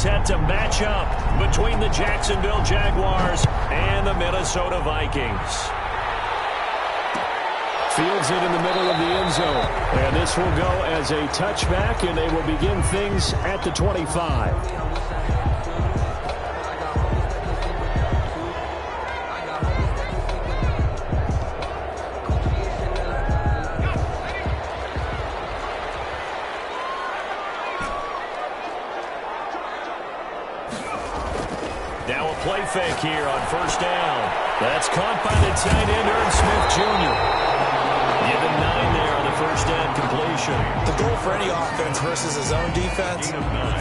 set to match up between the Jacksonville Jaguars and the Minnesota Vikings. Fields it in the middle of the end zone. And this will go as a touchback, and they will begin things at the 25. Now a play fake here on first down. That's caught by the tight end, Aaron Smith Jr. Given 9 there on the first down completion. The goal for any offense versus his own defense,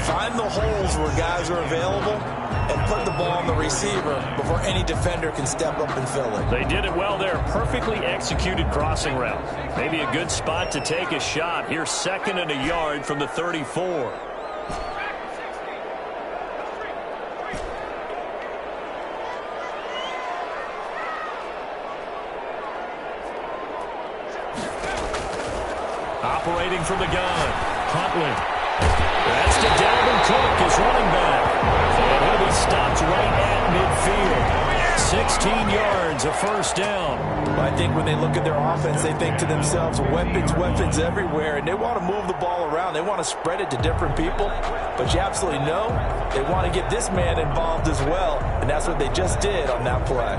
find the holes where guys are available and put the ball on the receiver before any defender can step up and fill it. They did it well there. Perfectly executed crossing route. Maybe a good spot to take a shot. Here's 2nd and a yard from the 34. Operating from the gun, Huntley. That's to Dalvin Cook, his running back. And he'll be stopped right at midfield. 16 yards, a first down. Well, I think when they look at their offense, they think to themselves, weapons everywhere, and they want to move the ball around. They want to spread it to different people, but you absolutely know they want to get this man involved as well, and that's what they just did on that play.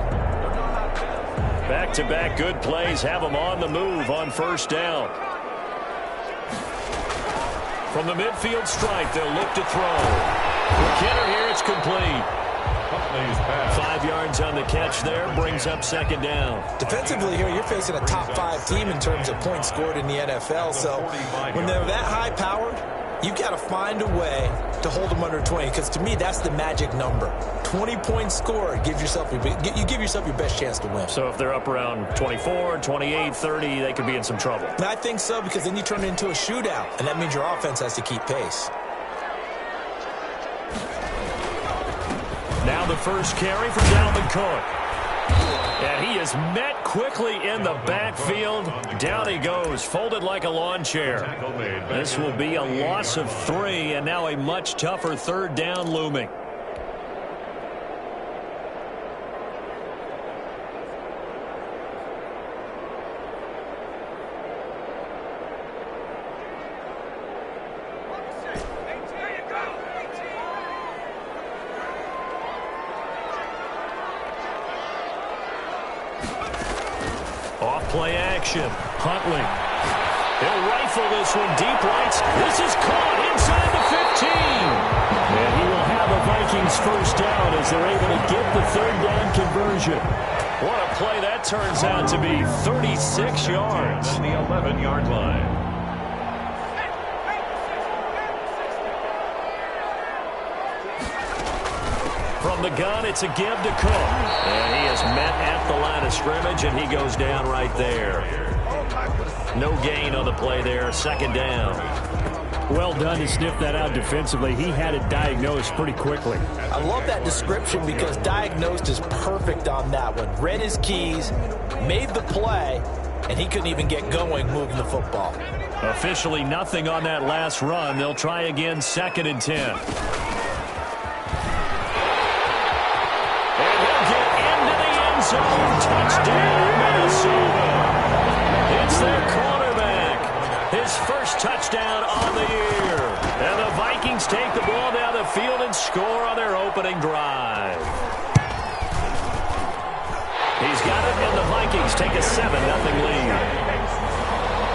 Back-to-back good plays have them on the move on first down. From the midfield stripe, they'll look to throw. McKinnon here, it's complete. 5 yards on the catch there, brings up 2nd down. Defensively here, you're facing a top-5 team in terms of points scored in the NFL, so when they're that high-powered, you've got to find a way to hold them under 20, because to me, that's the magic number. 20 points scored, you give yourself your best chance to win. So if they're up around 24, 28, 30, they could be in some trouble. And I think so, because then you turn it into a shootout, and that means your offense has to keep pace. Now the first carry for Dalvin Cook. And he is met quickly in the backfield. Down he goes, folded like a lawn chair. This will be a loss of 3, and now a much tougher 3rd down looming. Off-play action. Huntley. He'll rifle this one deep right. This is caught inside the 15. And he will have a Vikings first down as they're able to get the 3rd down conversion. What a play that turns out to be. 36 yards. On the 11-yard line. From the gun, it's a give to Cook. And he is met at the line of scrimmage, and he goes down right there. No gain on the play there. 2nd down. Well done to sniff that out defensively. He had it diagnosed pretty quickly. I love that description because diagnosed is perfect on that one. Read his keys, made the play, and he couldn't even get going moving the football. Officially nothing on that last run. They'll try again, 2nd and 10. Touchdown, Minnesota. It's their quarterback. His first touchdown on the year. And the Vikings take the ball down the field and score on their opening drive. He's got it, and the Vikings take a 7-0 lead.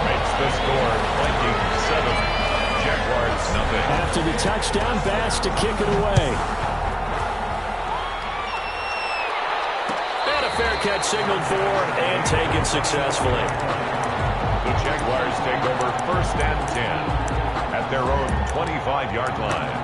Makes the score, Vikings 7, Jaguars 0. After the touchdown, Bass to kick it away. Fair catch signaled for and taken successfully. The Jaguars take over 1st and 10 at their own 25-yard line.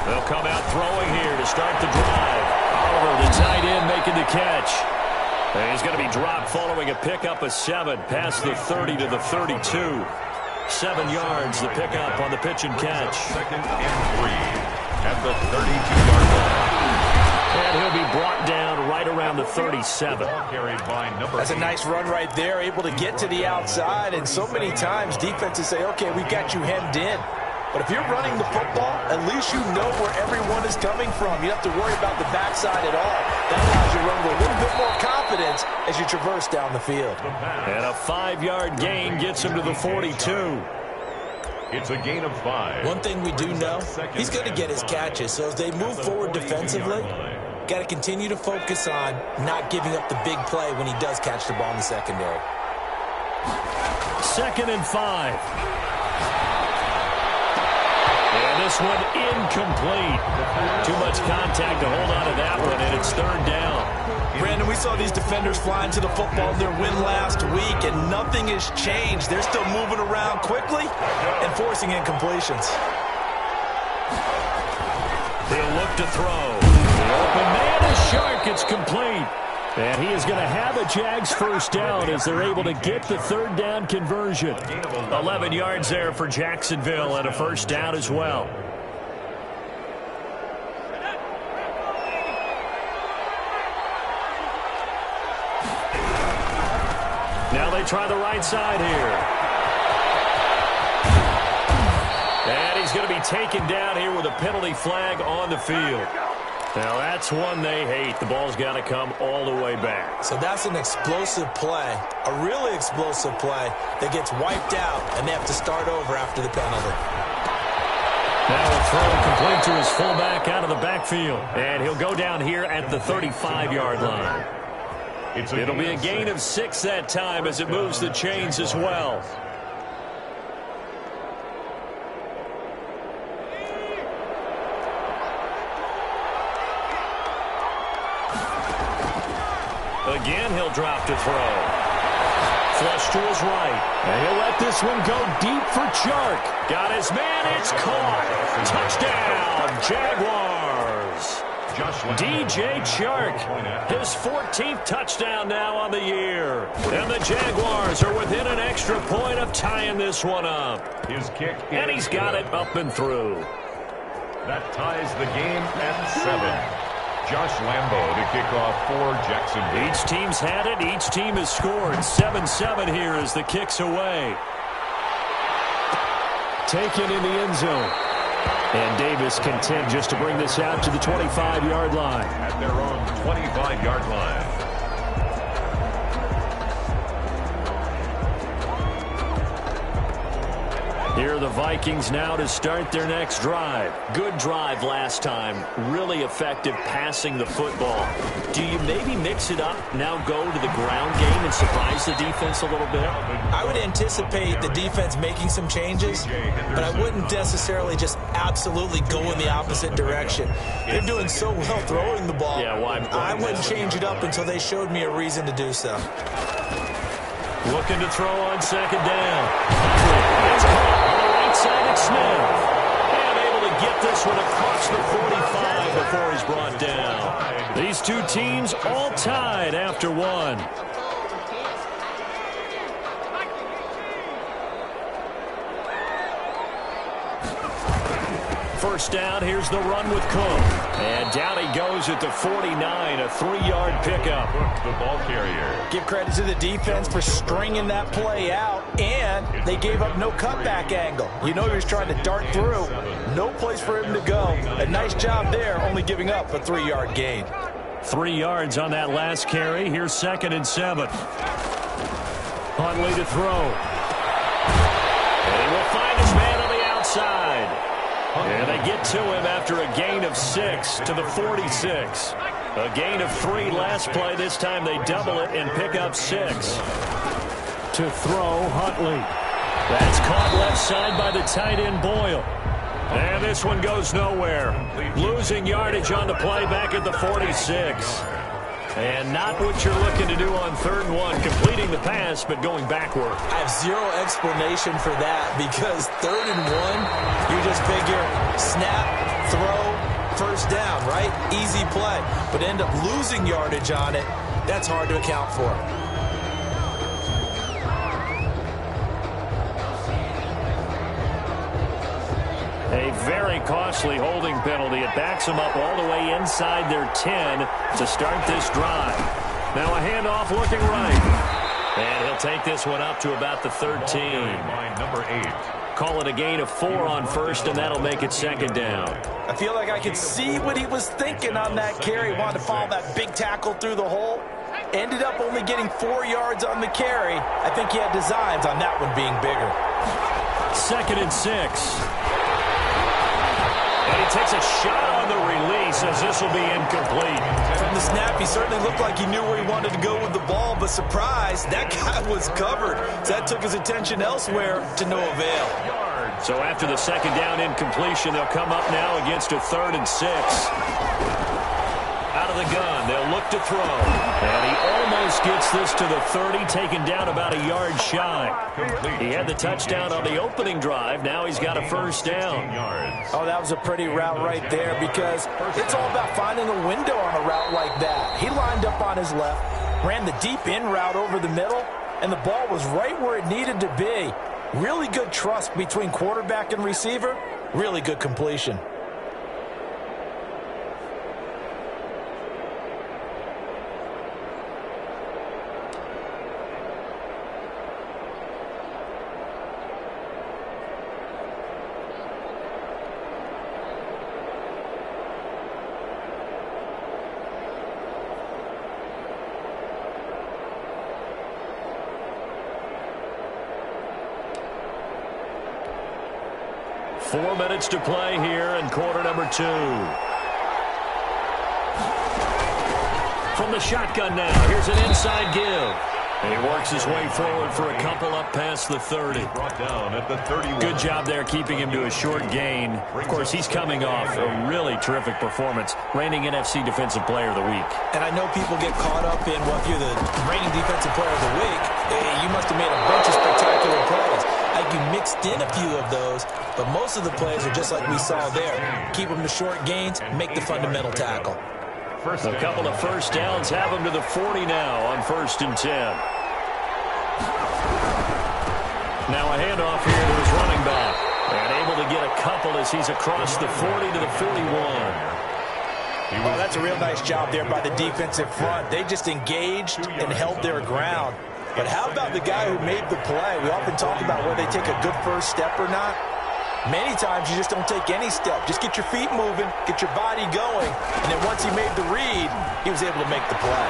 They'll come out throwing here to start the drive. Oliver, the tight end, making the catch. And he's going to be dropped following a pickup of 7 past the 30 to the 32. 7 yards, the pickup on the pitch and catch. 2nd and 3 at the 32-yard line. around the 37. That's a nice run right there, able to get to the outside. And so many times defenses say, okay, we've got you hemmed in. But if you're running the football, at least you know where everyone is coming from. You don't have to worry about the backside at all. That allows you to run with a little bit more confidence as you traverse down the field. And a 5-yard gain gets him to the 42. It's a gain of 5. One thing we do know, he's going to get his catches. So as they move forward defensively, got to continue to focus on not giving up the big play when he does catch the ball in the secondary. 2nd and 5. And this one incomplete. Too much contact to hold on to that one, and it's 3rd down. Brandon, we saw these defenders flying to the football in their win last week, and nothing has changed. They're still moving around quickly and forcing incompletions. He'll look to throw. The open man is Shark. It's complete. And he is going to have a Jags first down as they're able to get the 3rd down conversion. 11 yards there for Jacksonville and a first down as well. Now they try the right side here. And he's going to be taken down here with a penalty flag on the field. Now that's one they hate. The ball's got to come all the way back. So that's an explosive play, a really explosive play that gets wiped out, and they have to start over after the penalty. Now a throw complete to his fullback out of the backfield. And he'll go down here at the 35-yard line. It'll be a gain of 6 that time as it moves the chains as well. Again, he'll drop to throw. Flush to his right. And he'll let this one go deep for Chark. Got his man. It's caught. Touchdown, Jaguars. DJ Chark, his 14th touchdown now on the year. And the Jaguars are within an extra point of tying this one up. His kick. And he's got it up and through. That ties the game at 7. Josh Lambo to kick off for Jacksonville. Each team's had it. Each team has scored. 7-7 here as the kick's away. Taken in the end zone. And Davis content just to bring this out to the 25-yard line. At their own 25-yard line. Here are the Vikings now to start their next drive. Good drive last time. Really effective passing the football. Do you maybe mix it up, now go to the ground game and surprise the defense a little bit? I would anticipate the defense making some changes, but I wouldn't necessarily just absolutely go in the opposite direction. They're doing so well throwing the ball. Yeah, why I wouldn't change it up until they showed me a reason to do so. Looking to throw on 2nd down. It's caught on the right side at Smith. And able to get this one across the 45 before he's brought down. These two teams all tied after one. First down, here's the run with Cook. And down he goes at the 49, a 3-yard pickup. The ball carrier. Give credit to the defense for stringing that play out, and they gave up no cutback angle. You know he was trying to dart through. No place for him to go. A nice job there, only giving up a 3-yard gain. 3 yards on that last carry. Here's 2nd and 7. Huntley to throw. And he will find his man on the outside. And they get to him after a gain of 6 to the 46. A gain of 3 last play. This time they double it and pick up 6. To throw, Huntley. That's caught left side by the tight end, Boyle. And this one goes nowhere. Losing yardage on the play back at the 46. And not what you're looking to do on 3rd and 1. Completing the pass, but going backward. I have zero explanation for that because 3rd and 1, you just figure snap, throw, first down, right? Easy play. But end up losing yardage on it. That's hard to account for. A very costly holding penalty. It backs them up all the way inside their 10 to start this drive. Now a handoff looking right. And he'll take this one up to about the 13. Number 8. Call it a gain of 4 on first, and that'll make it second down. I feel like I could see what he was thinking on that carry. Wanted to follow that big tackle through the hole. Ended up only getting 4 yards on the carry. I think he had designs on that one being bigger. 2nd and 6. And he takes a shot on the release as this will be incomplete. From the snap, he certainly looked like he knew where he wanted to go with the ball, but surprise, that guy was covered. So that took his attention elsewhere to no avail. So after the second down incompletion, they'll come up now against a 3rd and 6. Out of the gun, they'll look to throw. And he almost gets this to the 30, taken down about a yard shy. He had the touchdown on the opening drive. Now he's got a first down. Oh, that was a pretty route right there because it's all about finding a window on a route like that. He lined up on his left, ran the deep in route over the middle, and the ball was right where it needed to be. Really good trust between quarterback and receiver. Really good completion. Four minutes to play here in quarter number 2. From the shotgun now, here's an inside give. And he works his way forward for a couple up past the 30. Brought down at the 31. Good job there keeping him to a short gain. Of course, he's coming off a really terrific performance, reigning NFC Defensive Player of the Week. And I know people get caught up in, well, if you're the reigning Defensive Player of the Week, you must have made a bunch of spectacular plays. Like you mixed in a few of those, but most of the plays are just like we saw there. Keep them to short gains, make the fundamental tackle. A couple of first downs have him to the 40 now on 1st and 10. Now a handoff here to his running back. And able to get a couple as he's across the 40 to the 41. Oh, that's a real nice job there by the defensive front. They just engaged and held their ground. But how about the guy who made the play? We often talk about whether they take a good first step or not. Many times you just don't take any step. Just get your feet moving, get your body going, and then once he made the read, he was able to make the play.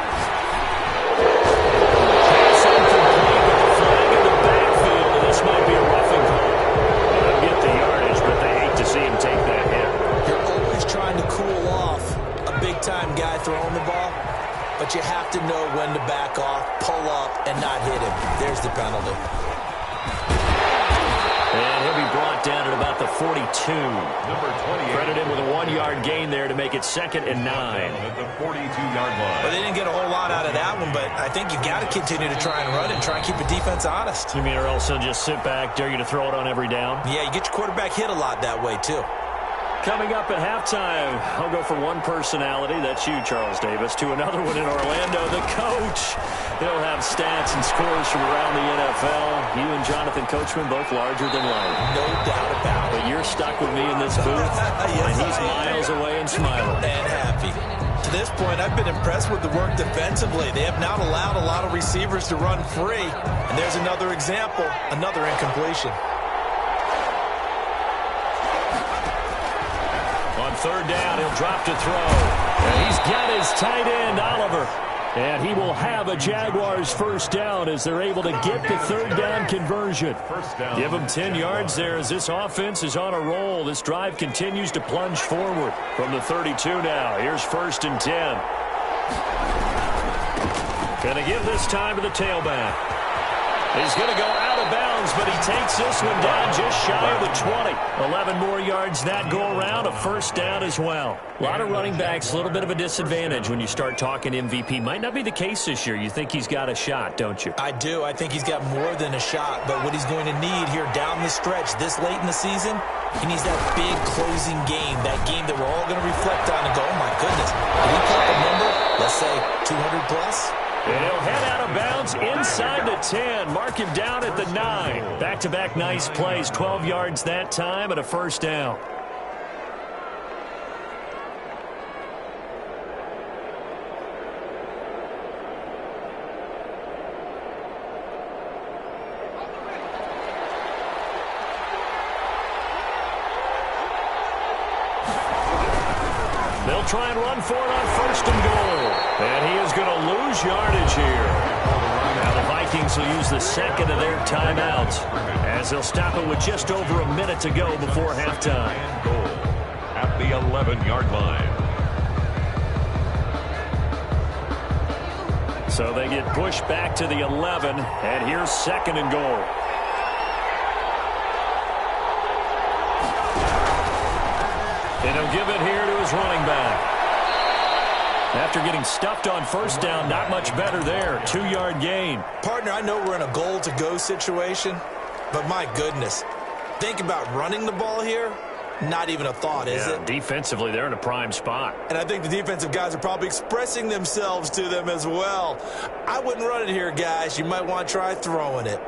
Pass incomplete with the flag in the backfield, and this might be a roughing call. They'll get the yardage, but they hate to see him take that hit. You're always trying to cool off a big-time guy throwing the ball, but you have to know when to back off, pull up, and not hit him. There's the penalty. And he'll be brought down at about the 42. Number 28. Credit him with a 1-yard gain there to make it 2nd and 9. At the 42-yard line. Well, they didn't get a whole lot out of that one, but I think you got to continue to try and run and try and keep the defense honest. You mean or else he'll just sit back, dare you to throw it on every down? Yeah, you get your quarterback hit a lot that way, too. Coming up at halftime, I'll go from one personality, that's you, Charles Davis, to another one in Orlando, the coach. He'll have stats and scores from around the NFL. You and Jonathan Coachman, both larger than life. No doubt about it. But you're stuck with me in this booth, Yes, and he's miles away and smiling. And happy. To this point, I've been impressed with the work defensively. They have not allowed a lot of receivers to run free. And there's another example, another incompletion. On 3rd down, he'll drop to throw. And he's got his tight end, Oliver. And he will have a Jaguars first down as they're able to get the 3rd down conversion. Give him 10 yards there as this offense is on a roll. This drive continues to plunge forward from the 32 now. Here's 1st and 10. Gonna give this time to the tailback. He's going to go out of bounds, but he takes this one down just shy of the 20. 11 more yards that go around, a first down as well. A lot of running backs, a little bit of a disadvantage when you start talking MVP. Might not be the case this year. You think he's got a shot, don't you? I do. I think he's got more than a shot. But what he's going to need here down the stretch this late in the season, he needs that big closing game, that game that we're all going to reflect on and go, oh, my goodness, did he put a number, let's say 200 plus? And he'll head out of bounds inside the 10. Mark him down at the 9. Back-to-back nice plays. 12 yards that time and a first down. They'll try and run for it on first and goal. And he is going to lose yardage here. Now the Vikings will use the second of their timeouts as they'll stop it with just over a minute to go before halftime. At the 11-yard line. So they get pushed back to the 11, and here's second and goal. And he'll give it here to his running back. After getting stuffed on first down, not much better there. 2-yard gain. Partner, I know we're in a goal-to-go situation, but my goodness, think about running the ball here. Not even a thought, is it? Defensively, they're in a prime spot. And I think the defensive guys are probably expressing themselves to them as well. I wouldn't run it here, guys. You might want to try throwing it.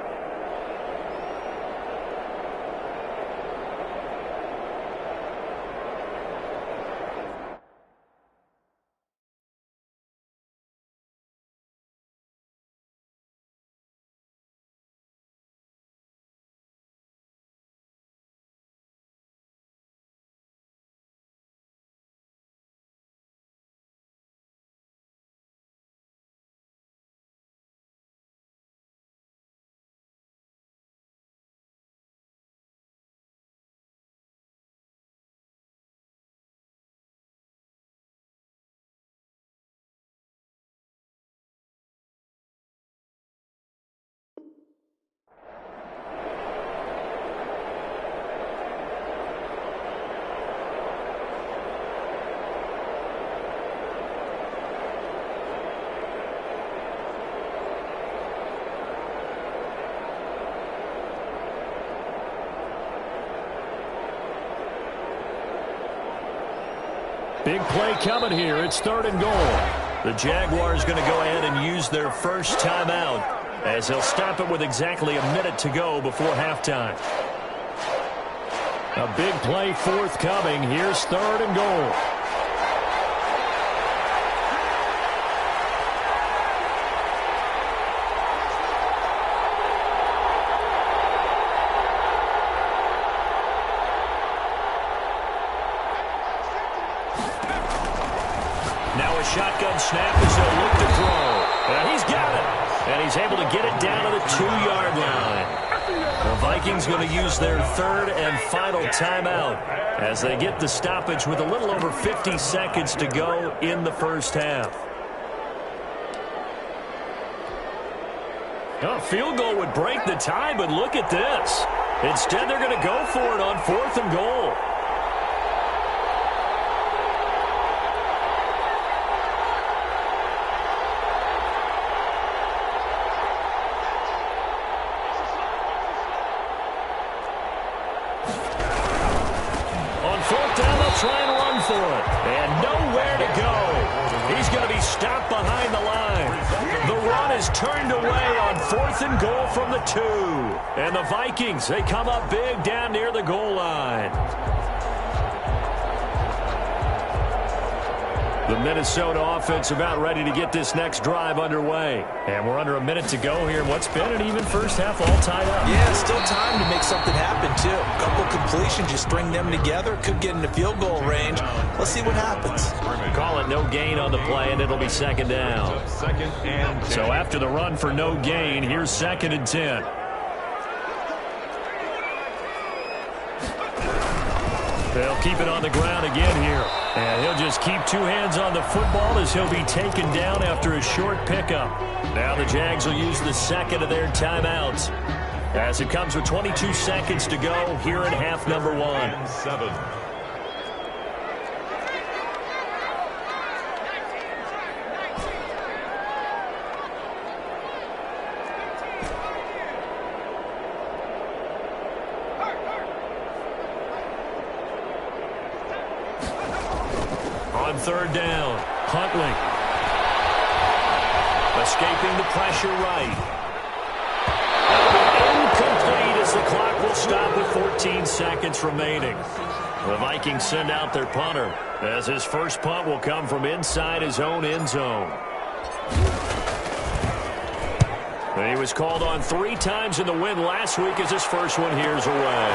Big play coming here. It's third and goal. The Jaguars going to go ahead and use their first timeout as they'll stop it with exactly a minute to go before halftime. A big play forthcoming. Here's third and goal. Now a shotgun snap as they'll look to throw. And he's got it. And he's able to get it down to the 2-yard line. The Vikings going to use their third and final timeout as they get the stoppage with a little over 50 seconds to go in the first half. A field goal would break the tie, but look at this. Instead, they're going to go for it on fourth and goal. Try and run for it. And nowhere to go. He's going to be stopped behind the line. The run is turned away on fourth and goal from the 2. And the Vikings, they come up big down near the goal line. The Minnesota offense about ready to get this next drive underway. And we're under a minute to go here. What's been an even first half, all tied up. Yeah, still time to make something happen, too. A couple completions, you string them together, could get into field goal range. Let's see what happens. Call it no gain on the play, and it'll be second down. So after the run for no gain, here's second and 10. They'll keep it on the ground again here. And he'll just keep 2 hands on the football as he'll be taken down after a short pickup. Now the Jags will use the second of their timeouts as it comes with 22 seconds to go here in half number 1. 7. On third down, Huntley. A escaping the pressure right. Incomplete as the clock will stop with 14 seconds remaining. The Vikings send out their punter as his first punt will come from inside his own end zone. And he was called on 3 times in the win last week as his first one here's away.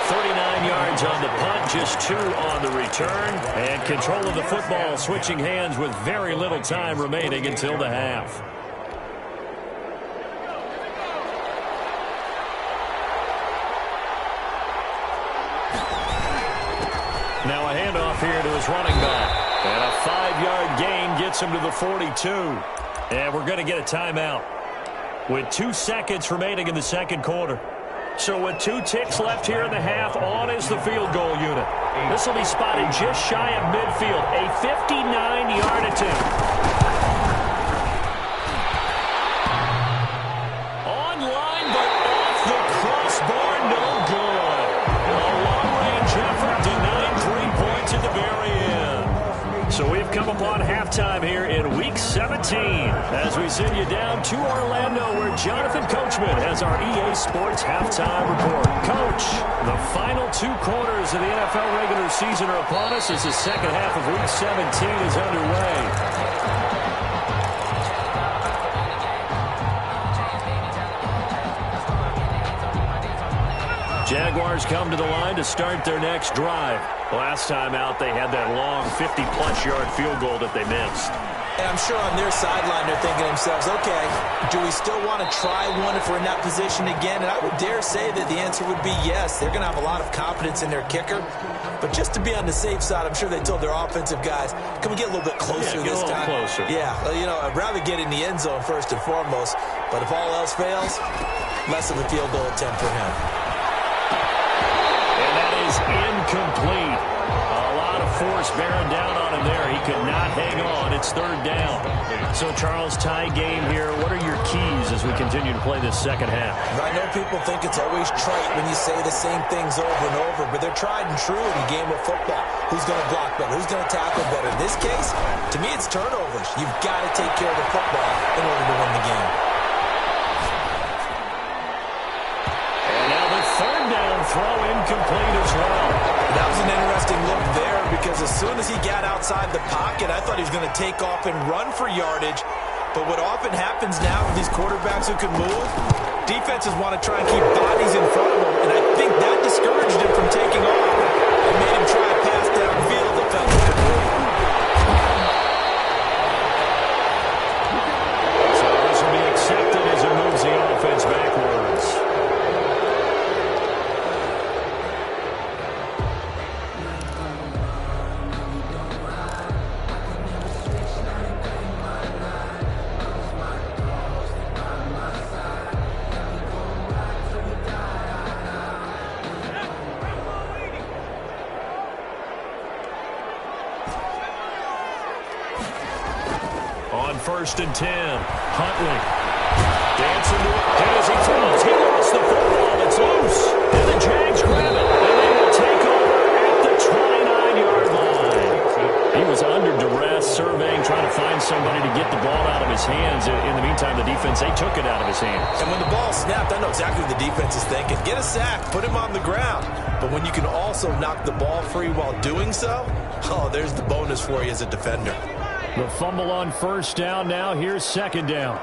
39 yards on the punt, just 2 on the return. And control of the football switching hands with very little time remaining until the half. Now a handoff here to his running back. And a 5-yard gain gets him to the 42. And we're going to get a timeout with 2 seconds remaining in the second quarter. So with 2 ticks left here in the half, on is the field goal unit. This will be spotted just shy of midfield. A 59-yard attempt. Online, but off the crossbar, no good. A long-range effort denied 3 points at the very end. So we've come upon halftime here in Week 17 as we send you down to Orlando where Jonathan Coachman has our EA Sports halftime report. Coach, the final 2 quarters of the NFL regular season are upon us as the second half of Week 17 is underway. Jaguars come to the line to start their next drive. Last time out, they had that long 50-plus yard field goal that they missed. And I'm sure on their sideline they're thinking to themselves, okay, do we still want to try one if we're in that position again? And I would dare say that the answer would be yes. They're going to have a lot of confidence in their kicker. But just to be on the safe side, I'm sure they told their offensive guys, can we get a little bit closer this time? Closer. Yeah, you know, I'd rather get in the end zone first and foremost. But if all else fails, less of a field goal attempt for him. And that is incomplete. A lot of force bearing down on him there. He could not hang on. It's 3rd down. So, Charles, tie game here. What are your keys as we continue to play this second half? I know people think it's always trite when you say the same things over and over, but they're tried and true in the game of football. Who's going to block better? Who's going to tackle better? In this case, to me, it's turnovers. You've got to take care of the football in order to win the game. Throw incomplete as well. That was an interesting look there because as soon as he got outside the pocket, I thought he was going to take off and run for yardage. But what often happens now with these quarterbacks who can move, defenses want to try and keep bodies in front of them, and I think that discouraged him from taking off and made him try a pass downfield that felt incomplete. So this will be accepted as it moves the offense backwards. On 1st and 10, Huntley dancing to it as he throws. He lost the football. It's loose. And the Jags grab it. And they will take over at the 29-yard line. He was under duress, surveying, trying to find somebody to get the ball out of his hands. In the meantime, the defense, they took it out of his hands. And when the ball snapped, I know exactly what the defense is thinking. Get a sack. Put him on the ground. But when you can also knock the ball free while doing so, oh, there's the bonus for you as a defender. The fumble on 1st down now. Here's 2nd down.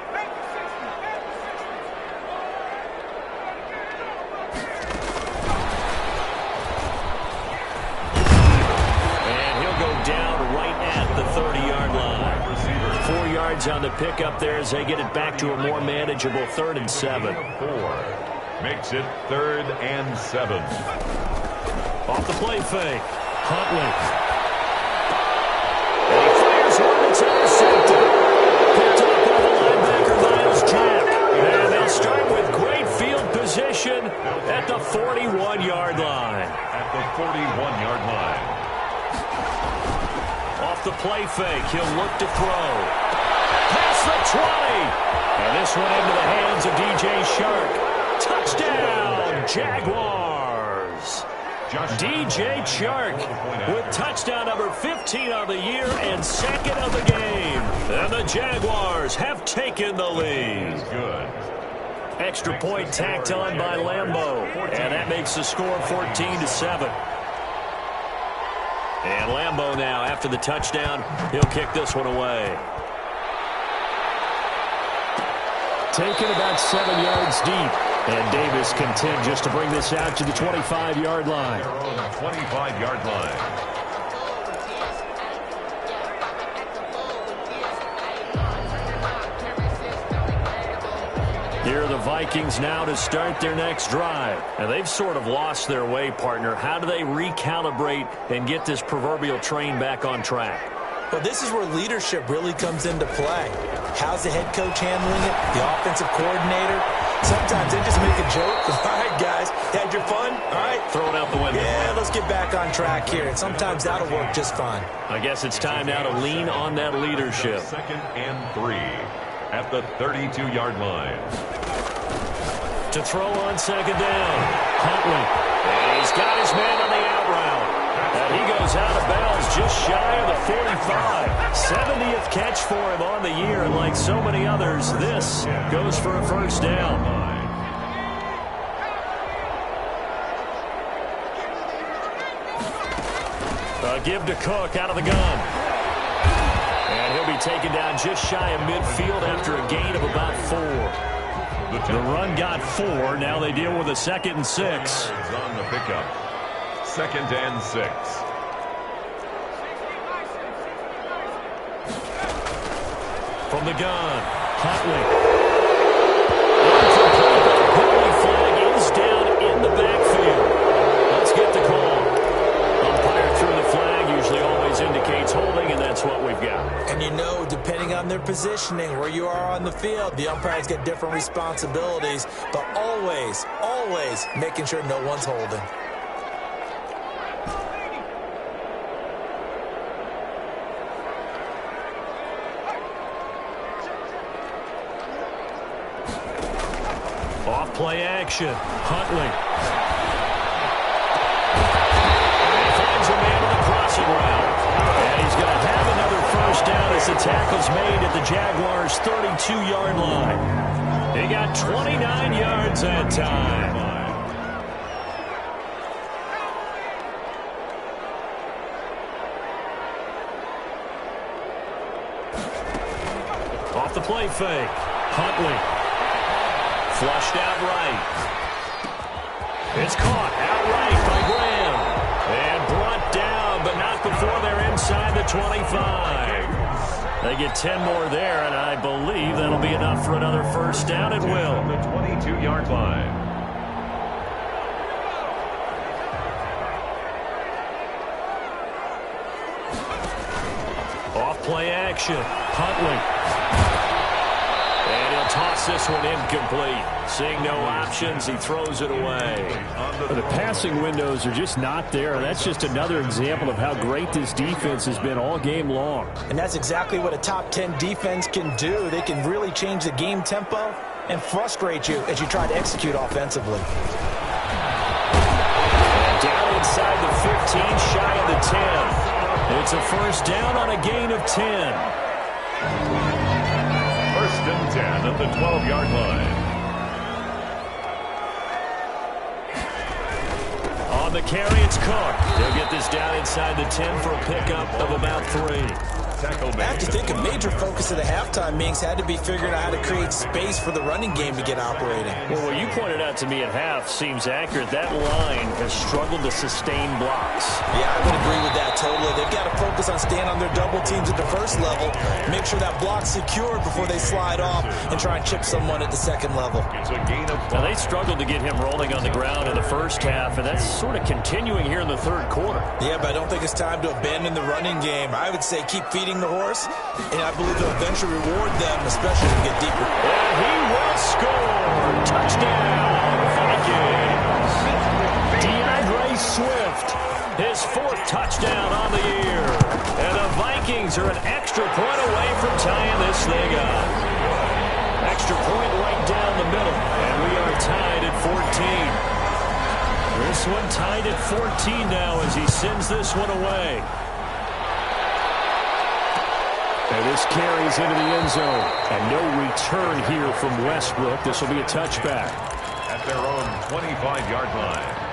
And he'll go down right at the 30-yard line. 4 yards on the pickup there as they get it back to a more manageable 3rd and 7. 4 makes it 3rd and 7. Off the play fake. Huntley. It's intercepted. Picked up by the linebacker, Miles Jack. And they'll start with great field position at the 41-yard line. At the 41-yard line. Off the play fake, he'll look to throw. Past the 20. And this one into the hands of DJ Shark. Touchdown, Jaguars. DJ Chark with touchdown number 15 on the year and second of the game. And the Jaguars have taken the lead. Good. Extra point tacked on by Lambeau. And that makes the score 14-7. And Lambeau now, after the touchdown, he'll kick this one away. Taken about 7 yards deep. And Davis content just to bring this out to the 25-yard line. 25-yard line. Here are the Vikings now to start their next drive. And they've sort of lost their way, partner. How do they recalibrate and get this proverbial train back on track? Well, this is where leadership really comes into play. How's the head coach handling it? The offensive coordinator? Sometimes they just make a joke. All right, guys, had your fun? All right. Throw it out the window. Yeah, let's get back on track here. And sometimes that'll work just fine. I guess it's time now to lean on that leadership. 2nd and 3 at the 32-yard line. To throw on second down. Huntley. And he's got his man on the out route. And he goes out of bounds just shy of the 45. 70th catch for him on the year. And like so many others, this goes for a first down. Give to Cook out of the gun. And he'll be taken down just shy of midfield after a gain of about 4. The run got 4. Now they deal with a 2nd and 6. On the pickup. 2nd and 6. From the gun, Huntley. Penalty flag is down in the backfield. Let's get the call. Umpire threw the flag, usually always indicates holding, and that's what we've got. And you know, depending on their positioning, where you are on the field, the umpires get different responsibilities, but always, always making sure no one's holding. Off play action. Huntley. And he finds a man on the crossing route. And he's going to have another first down as the tackle's made at the Jaguars' 32-yard line. He got 29 yards that time. Off the play fake. Huntley. Flushed out right. It's caught outright by Graham. And brought down, but not before they're inside the 25. They get 10 more there, and I believe that'll be enough for another first down. It will. The 22-yard line. Off play action. Huntley. And he'll toss this one incomplete. Seeing no options, he throws it away. The passing windows are just not there. That's just another example of how great this defense has been all game long. And that's exactly what a top 10 defense can do. They can really change the game tempo and frustrate you as you try to execute offensively. Down inside the 15, shy of the 10. It's a first down on a gain of 10. 1st and 10 at the 12-yard line. On the carry, it's Cook. He'll get this down inside the 10 for a pickup of about 3. I have to think a major focus of the halftime meetings had to be figuring out how to create space for the running game to get operating. Well, what you pointed out to me at half seems accurate. That line has struggled to sustain blocks. Yeah, I would agree with that totally. They've got to focus on staying on their double teams at the first level, make sure that block's secured before they slide off and try and chip someone at the second level. It's a gain of 5. Now, they struggled to get him rolling on the ground in the first half, and that's sort of continuing here in the third quarter. Yeah, but I don't think it's time to abandon the running game. I would say keep feeding the horse, and I believe they'll eventually reward them, especially as we get deeper. And he will score. Touchdown, Vikings. DeAndre Swift, his 4th touchdown on the year. And the Vikings are an extra point away from tying this thing up. Extra point right down the middle, and we are tied at 14. This this one tied at 14 now as he sends this one away. And this carries into the end zone. And no return here from Westbrook. This will be a touchback. At their own 25-yard line.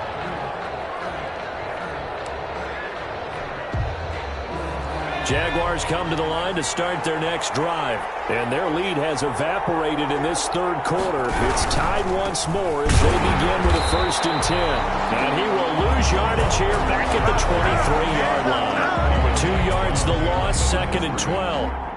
Jaguars come to the line to start their next drive. And their lead has evaporated in this third quarter. It's tied once more as they begin with a 1st and 10. And he will lose yardage here back at the 23-yard line. 2 yards the loss, 2nd and 12.